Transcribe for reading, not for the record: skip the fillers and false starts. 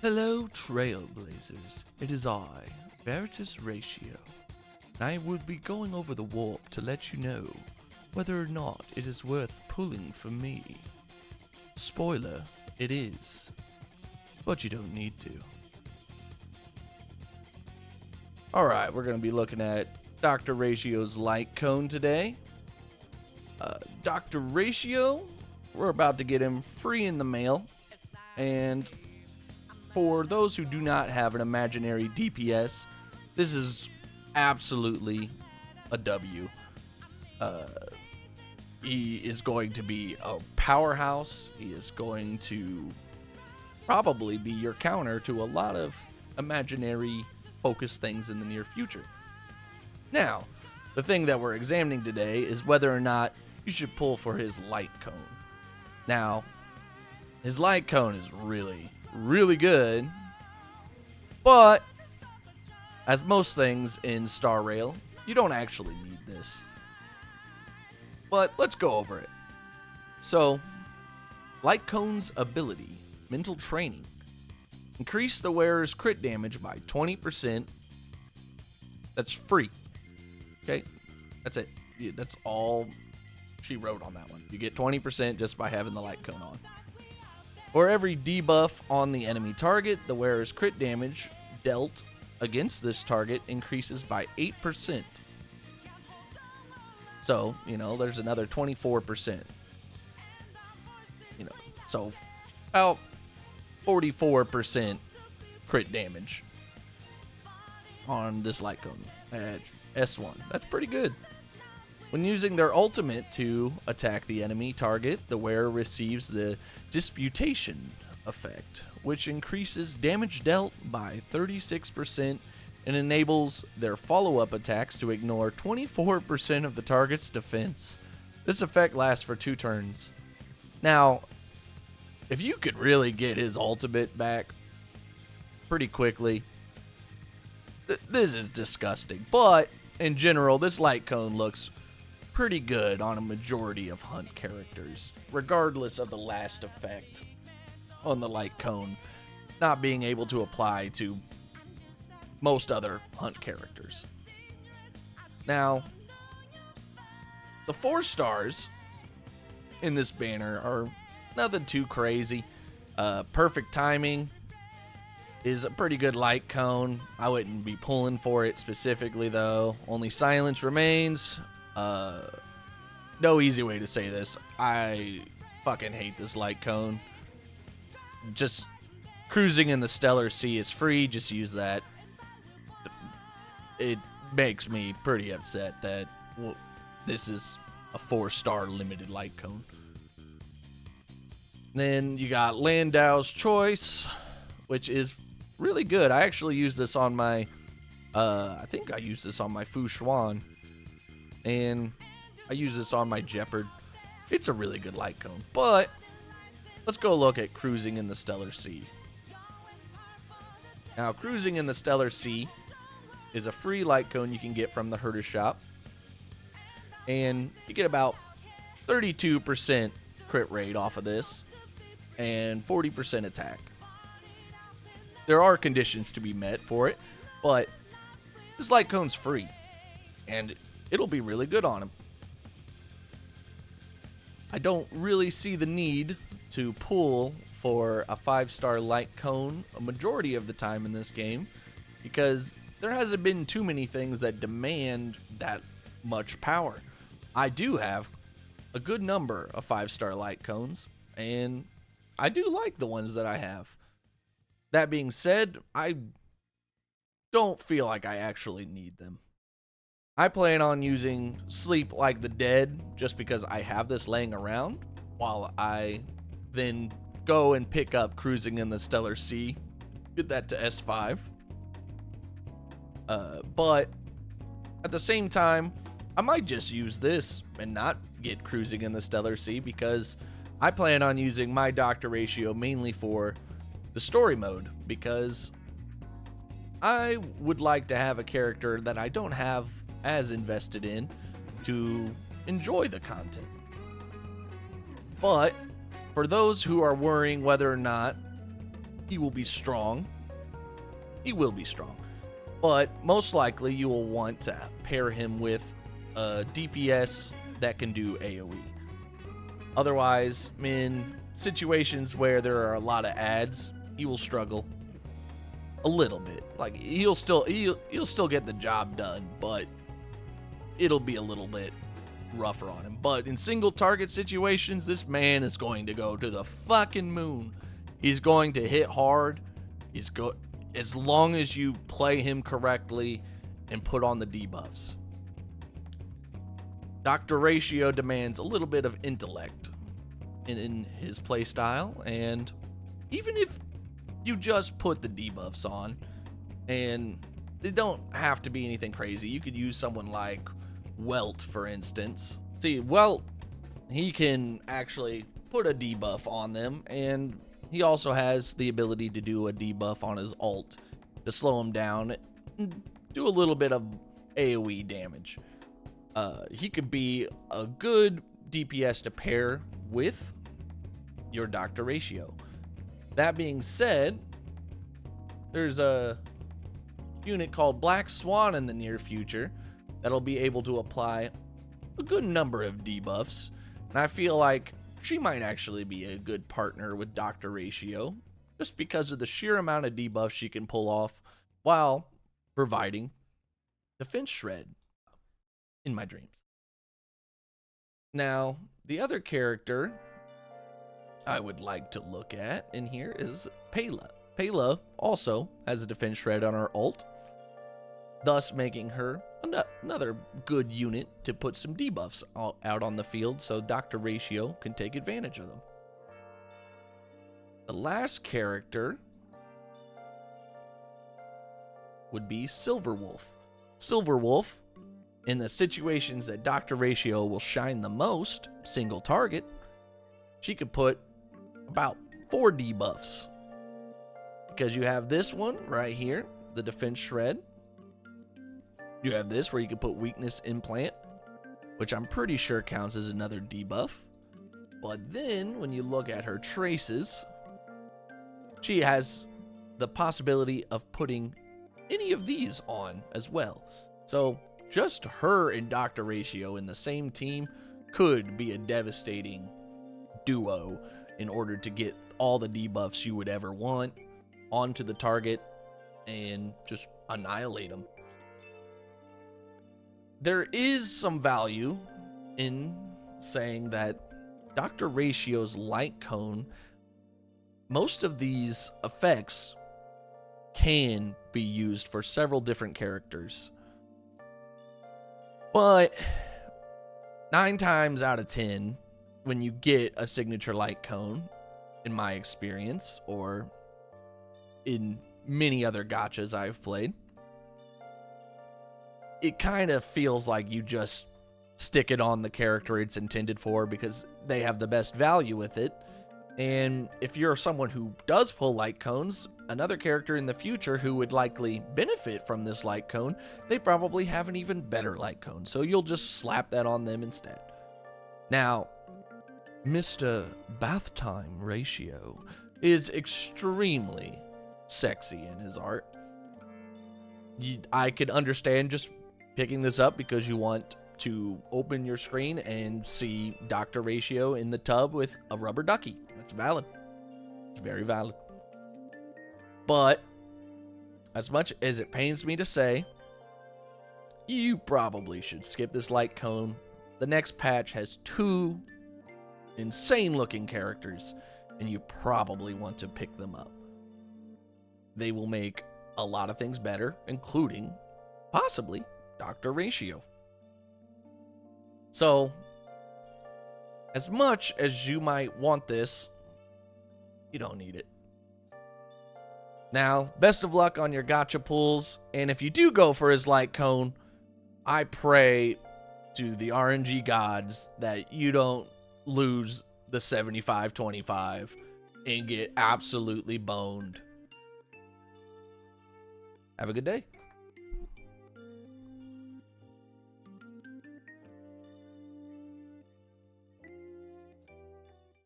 Hello, Trailblazers. It is I, Dr.Ratio. I would be going over the warp to let you know whether or not it is worth pulling for me. Spoiler, it is. But you don't need to. Alright, we're going to be looking at Dr. Ratio's Lightcone today. Dr. Ratio, we're about to get him free in the mail. And for those who do not have an imaginary DPS, this is absolutely a W. He is going to be a powerhouse. He is going to probably be your counter to a lot of imaginary focused things in the near future. Now, the thing that we're examining today is whether or not you should pull for his Lightcone. Now, his Lightcone is really good, but as most things in Star Rail, you don't actually need this. But let's go over it. So, Lightcone's ability, Mental Training, increase the wearer's crit damage by 20%. That's free. Okay, that's it. That's all she wrote on that one. You get 20% just by having the Lightcone on. For every debuff on the enemy target, the wearer's crit damage dealt against this target increases by 8%. So, there's another 24%. So about 44% crit damage on this Lightcone at S1. That's pretty good. When using their ultimate to attack the enemy target, the wearer receives the Disputation effect, which increases damage dealt by 36% and enables their follow-up attacks to ignore 24% of the target's defense. This effect lasts for 2 turns. Now, if you could really get his ultimate back pretty quickly, this is disgusting. But in general, this Lightcone looks pretty good on a majority of hunt characters, regardless of the last effect on the Lightcone not being able to apply to most other hunt characters. Now, the 4 stars in this banner are nothing too crazy. Perfect Timing is a pretty good Lightcone. I wouldn't be pulling for it specifically, though. Only Silence Remains. No easy way to say this. I fucking hate this Lightcone. Just cruising in the Stellar Sea is free. Just use that. It makes me pretty upset that this is a 4-star limited Lightcone. Then you got Landau's Choice, which is really good. I actually use this on my, I think I use this on my Fu Xuan. And I use this on my Jeopard. It's a really good Lightcone. But let's go look at Cruising in the Stellar Sea. Now, Cruising in the Stellar Sea is a free Lightcone you can get from the Herder Shop. And you get about 32% crit rate off of this and 40% attack. There are conditions to be met for it, but this Lightcone's free. And it'll be really good on him. I don't really see the need to pull for a 5-star Lightcone a majority of the time in this game, because there hasn't been too many things that demand that much power. I do have a good number of 5-star Lightcones, and I do like the ones that I have. That being said, I don't feel like I actually need them. I plan on using Sleep Like the Dead just because I have this laying around, while I then go and pick up Cruising in the Stellar Sea, get that to S5. But at the same time, I might just use this and not get Cruising in the Stellar Sea, because I plan on using my Dr. Ratio mainly for the story mode, because I would like to have a character that I don't have as invested in to enjoy the content. But for those who are worrying whether or not he will be strong. He will be strong. But most likely you will want to pair him with a DPS that can do AoE. Otherwise, in situations where there are a lot of ads, he will struggle a little bit. Like he'll still get the job done, but it'll be a little bit rougher on him. But in single target situations, this man is going to go to the fucking moon. He's going to hit hard. As long as you play him correctly and put on the debuffs. Dr. Ratio demands a little bit of intellect in his playstyle, and even if you just put the debuffs on, and they don't have to be anything crazy. You could use someone like Welt, for instance. See, Welt, he can actually put a debuff on them, and he also has the ability to do a debuff on his ult to slow him down and do a little bit of AoE damage. He could be a good DPS to pair with your Dr. Ratio. That being said, there's a unit called Black Swan in the near future that'll be able to apply a good number of debuffs, and I feel like she might actually be a good partner with Dr. Ratio just because of the sheer amount of debuffs she can pull off while providing defense shred in my dreams. Now, the other character I would like to look at in here is Pela. Pela also has a defense shred on her ult, thus making her another good unit to put some debuffs out on the field so Dr. Ratio can take advantage of them. The last character would be Silverwolf. Silverwolf, in the situations that Dr. Ratio will shine the most, single target, she could put about 4 debuffs. Because you have this one right here, the defense shred. You have this where you can put weakness implant, which I'm pretty sure counts as another debuff. But then when you look at her traces, she has the possibility of putting any of these on as well. So just her and Dr. Ratio in the same team could be a devastating duo in order to get all the debuffs you would ever want onto the target and just annihilate them. There is some value in saying that Dr. Ratio's Lightcone, most of these effects can be used for several different characters. But 9 times out of 10, when you get a signature Lightcone, in my experience, or in many other gachas I've played, it kind of feels like you just stick it on the character it's intended for because they have the best value with it. And if you're someone who does pull Lightcones, another character in the future who would likely benefit from this Lightcone, they probably have an even better Lightcone. So you'll just slap that on them instead. Now, Mr. Bath Time Ratio is extremely sexy in his art. I could understand just picking this up because you want to open your screen and see Dr. Ratio in the tub with a rubber ducky. That's valid. It's very valid. But as much as it pains me to say, you probably should skip this Lightcone. The next patch has 2 insane looking characters, and you probably want to pick them up. They will make a lot of things better, including possibly Dr. Ratio. So, as much as you might want this, you don't need it. Now, best of luck on your gacha pulls, and if you do go for his Lightcone, I pray to the RNG gods that you don't lose the 75-25 and get absolutely boned. Have a good day.